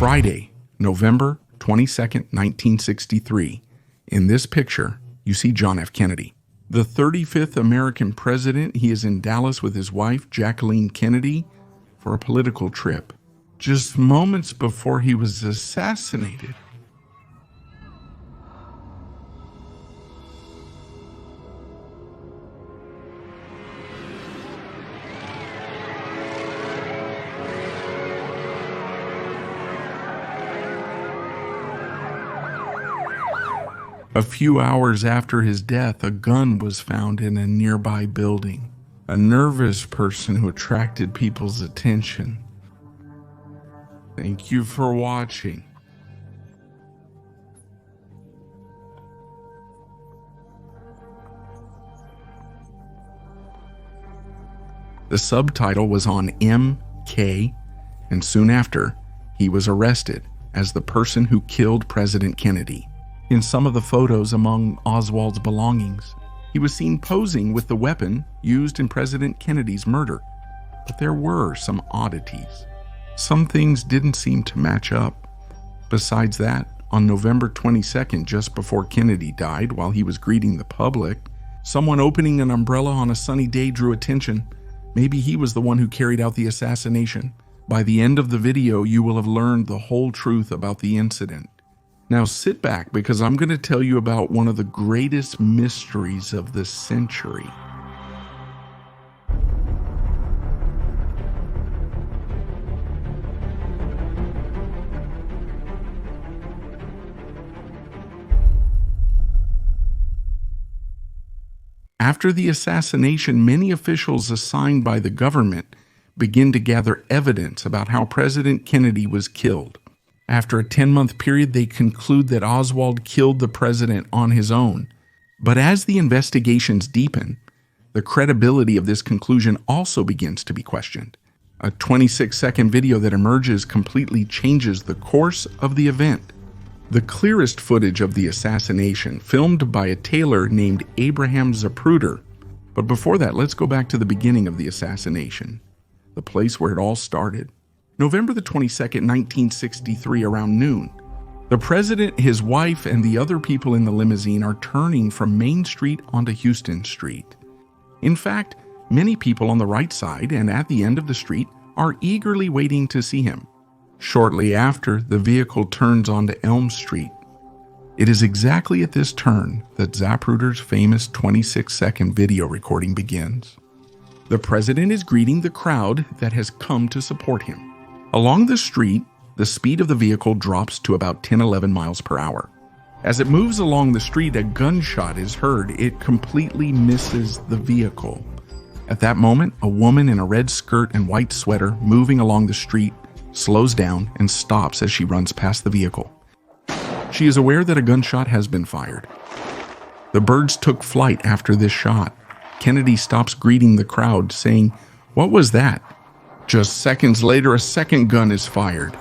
Friday, November 22nd, 1963. In this picture, you see John F. Kennedy. The 35th American president. He is in Dallas with his wife, Jacqueline Kennedy, for a political trip. Just moments before he was assassinated. A few hours after his death, a gun was found in a nearby building. A nervous person who attracted people's attention. Thank you for watching. The subtitle was on MK, and soon after, he was arrested as the person who killed President Kennedy. In some of the photos among Oswald's belongings, he was seen posing with the weapon used in President Kennedy's murder. But there were some oddities. Some things didn't seem to match up. Besides that, on November 22nd, just before Kennedy died, while he was greeting the public, someone opening an umbrella on a sunny day drew attention. Maybe he was the one who carried out the assassination. By the end of the video, you will have learned the whole truth about the incident. Now sit back, because I'm going to tell you about one of the greatest mysteries of the century. After the assassination, many officials assigned by the government begin to gather evidence about how President Kennedy was killed. After a 10-month period, they conclude that Oswald killed the president on his own. But as the investigations deepen, the credibility of this conclusion also begins to be questioned. A 26-second video that emerges completely changes the course of the event. The clearest footage of the assassination, filmed by a tailor named Abraham Zapruder. But before that, let's go back to the beginning of the assassination, the place where it all started. November the 22nd, 1963, around noon. The president, his wife, and the other people in the limousine are turning from Main Street onto Houston Street. In fact, many people on the right side and at the end of the street are eagerly waiting to see him. Shortly after, the vehicle turns onto Elm Street. It is exactly at this turn that Zapruder's famous 26-second video recording begins. The president is greeting the crowd that has come to support him. Along the street, the speed of the vehicle drops to about 10-11 miles per hour. As it moves along the street, a gunshot is heard. It completely misses the vehicle. At that moment, a woman in a red skirt and white sweater moving along the street slows down and stops as she runs past the vehicle. She is aware that a gunshot has been fired. The birds took flight after this shot. Kennedy stops greeting the crowd, saying, "What was that?" Just seconds later, a second gun is fired.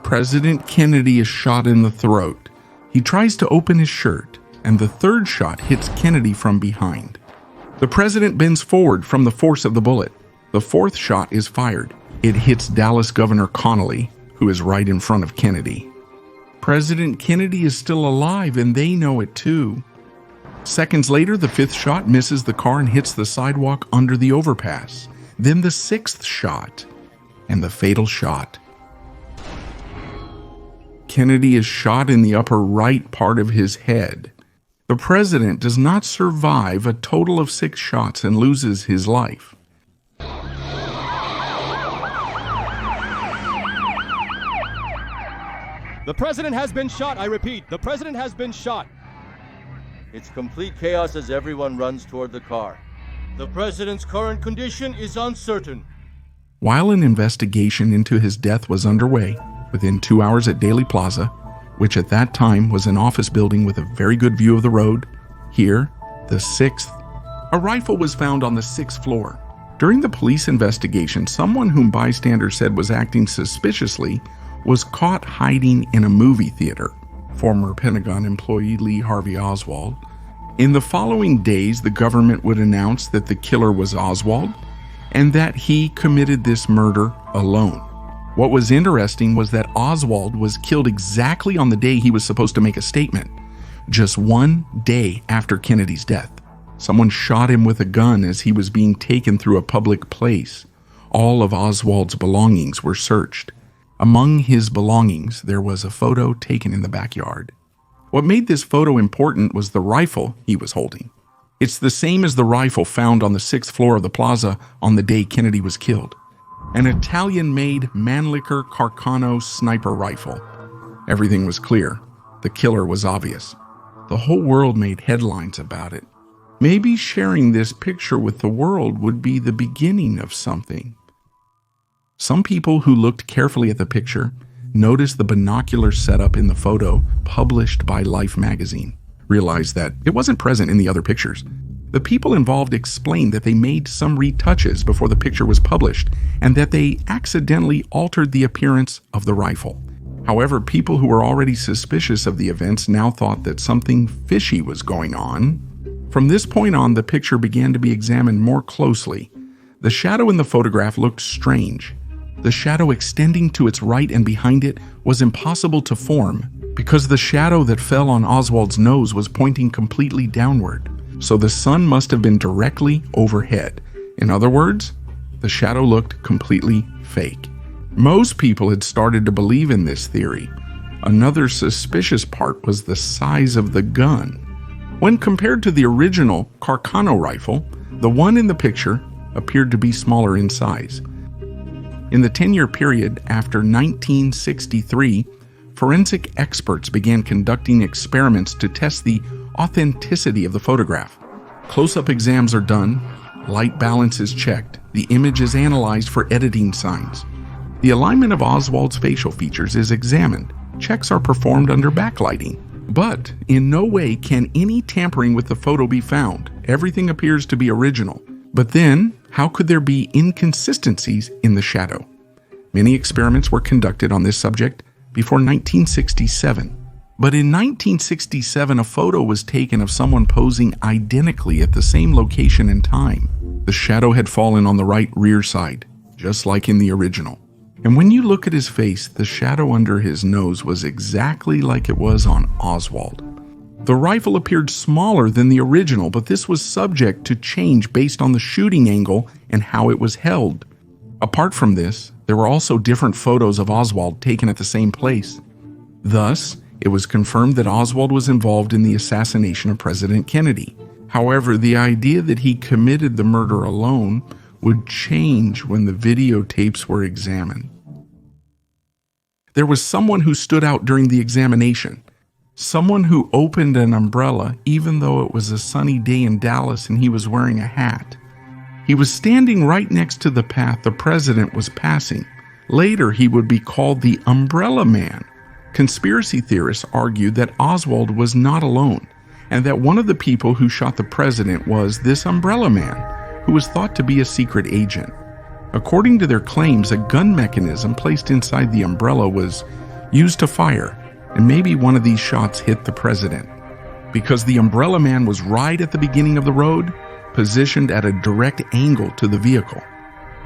President Kennedy is shot in the throat. He tries to open his shirt, and the third shot hits Kennedy from behind. The president bends forward from the force of the bullet. The fourth shot is fired. It hits Dallas Governor Connally, who is right in front of Kennedy. President Kennedy is still alive, and they know it too. Seconds later, the fifth shot misses the car and hits the sidewalk under the overpass. Then the sixth shot, and the fatal shot. Kennedy is shot in the upper right part of his head. The president does not survive a total of 6 shots and loses his life. The president has been shot, I repeat, the president has been shot. It's complete chaos as everyone runs toward the car. The president's current condition is uncertain. While an investigation into his death was underway, within 2 hours at Daley Plaza, which at that time was an office building with a very good view of the road, here, the 6th, a rifle was found on the 6th floor. During the police investigation, someone whom bystanders said was acting suspiciously was caught hiding in a movie theater. Former Pentagon employee Lee Harvey Oswald. In the following days, the government would announce that the killer was Oswald and that he committed this murder alone. What was interesting was that Oswald was killed exactly on the day he was supposed to make a statement, just 1 day after Kennedy's death. Someone shot him with a gun as he was being taken through a public place. All of Oswald's belongings were searched. Among his belongings, there was a photo taken in the backyard. What made this photo important was the rifle he was holding. It's the same as the rifle found on the 6th floor of the plaza on the day Kennedy was killed. An Italian-made Mannlicher Carcano sniper rifle. Everything was clear. The killer was obvious. The whole world made headlines about it. Maybe sharing this picture with the world would be the beginning of something. Some people who looked carefully at the picture noticed the binocular setup in the photo published by Life magazine, realized that it wasn't present in the other pictures. The people involved explained that they made some retouches before the picture was published and that they accidentally altered the appearance of the rifle. However, people who were already suspicious of the events now thought that something fishy was going on. From this point on, the picture began to be examined more closely. The shadow in the photograph looked strange. The shadow extending to its right and behind it was impossible to form because the shadow that fell on Oswald's nose was pointing completely downward. So the sun must have been directly overhead. In other words, the shadow looked completely fake. Most people had started to believe in this theory. Another suspicious part was the size of the gun. When compared to the original Carcano rifle, the one in the picture appeared to be smaller in size. In the 10-year period after 1963, forensic experts began conducting experiments to test the authenticity of the photograph. Close-up exams are done, light balance is checked, the image is analyzed for editing signs. The alignment of Oswald's facial features is examined. Checks are performed under backlighting. But in no way can any tampering with the photo be found. Everything appears to be original. But then, how could there be inconsistencies in the shadow? Many experiments were conducted on this subject before 1967. But in 1967, a photo was taken of someone posing identically at the same location and time. The shadow had fallen on the right rear side, just like in the original. And when you look at his face, the shadow under his nose was exactly like it was on Oswald. The rifle appeared smaller than the original, but this was subject to change based on the shooting angle and how it was held. Apart from this, there were also different photos of Oswald taken at the same place. Thus, it was confirmed that Oswald was involved in the assassination of President Kennedy. However, the idea that he committed the murder alone would change when the videotapes were examined. There was someone who stood out during the examination. Someone who opened an umbrella even though it was a sunny day in Dallas and he was wearing a hat. He was standing right next to the path the president was passing. Later, he would be called the Umbrella Man. Conspiracy theorists argued that Oswald was not alone, and that one of the people who shot the president was this Umbrella Man, who was thought to be a secret agent. According to their claims, a gun mechanism placed inside the umbrella was used to fire, and maybe one of these shots hit the president. Because the Umbrella Man was right at the beginning of the road, positioned at a direct angle to the vehicle.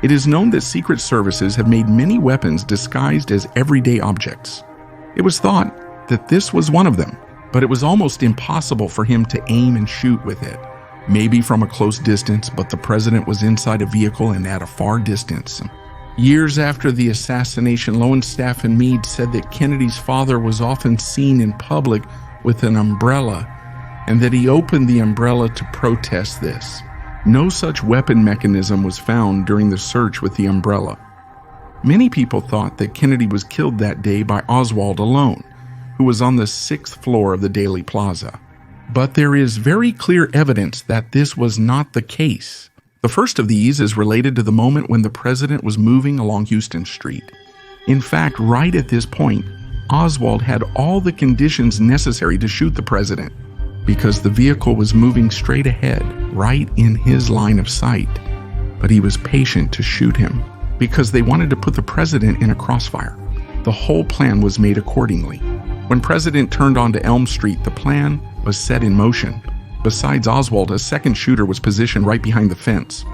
It is known that secret services have made many weapons disguised as everyday objects. It was thought that this was one of them, but it was almost impossible for him to aim and shoot with it. Maybe from a close distance, but the president was inside a vehicle and at a far distance. Years after the assassination, Lowenstaff and Meade said that Kennedy's father was often seen in public with an umbrella, and that he opened the umbrella to protest this. No such weapon mechanism was found during the search with the umbrella. Many people thought that Kennedy was killed that day by Oswald alone, who was on the 6th floor of the Daley Plaza. But there is very clear evidence that this was not the case. The first of these is related to the moment when the president was moving along Houston Street. In fact, right at this point, Oswald had all the conditions necessary to shoot the president, because the vehicle was moving straight ahead, right in his line of sight. But he was patient to shoot him, because they wanted to put the president in a crossfire. The whole plan was made accordingly. When President turned onto Elm Street, the plan was set in motion. Besides Oswald, a second shooter was positioned right behind the fence.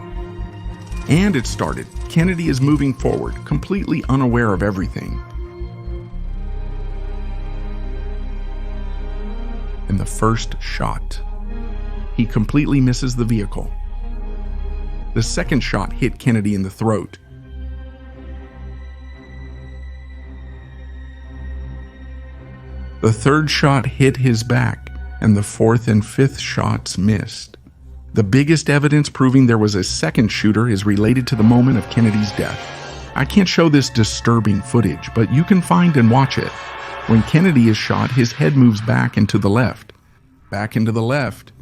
And it started. Kennedy is moving forward, completely unaware of everything. And the first shot. He completely misses the vehicle. The second shot hit Kennedy in the throat. The third shot hit his back, and the fourth and fifth shots missed. The biggest evidence proving there was a second shooter is related to the moment of Kennedy's death. I can't show this disturbing footage, but you can find and watch it. When Kennedy is shot, his head moves back and to the left. Back and to the left.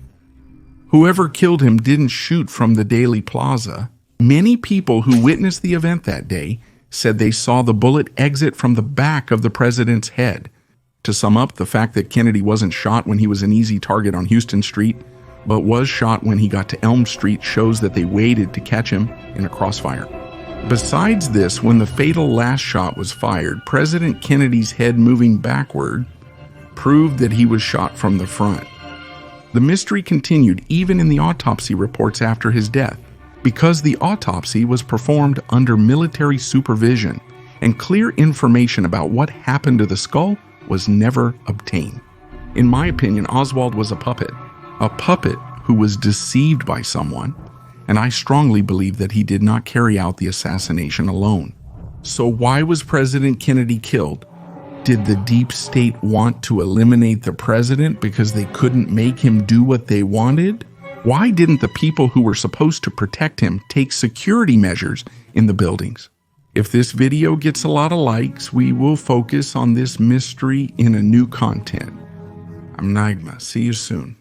Whoever killed him didn't shoot from the Daley Plaza. Many people who witnessed the event that day said they saw the bullet exit from the back of the president's head. To sum up, the fact that Kennedy wasn't shot when he was an easy target on Houston Street, but was shot when he got to Elm Street, shows that they waited to catch him in a crossfire. Besides this, when the fatal last shot was fired, President Kennedy's head moving backward proved that he was shot from the front. The mystery continued even in the autopsy reports after his death, because the autopsy was performed under military supervision, and clear information about what happened to the skull was never obtained. In my opinion, Oswald was a puppet who was deceived by someone, and I strongly believe that he did not carry out the assassination alone. So why was President Kennedy killed? Did the deep state want to eliminate the president because they couldn't make him do what they wanted? Why didn't the people who were supposed to protect him take security measures in the buildings? If this video gets a lot of likes, we will focus on this mystery in a new content. I'm Nigma. See you soon.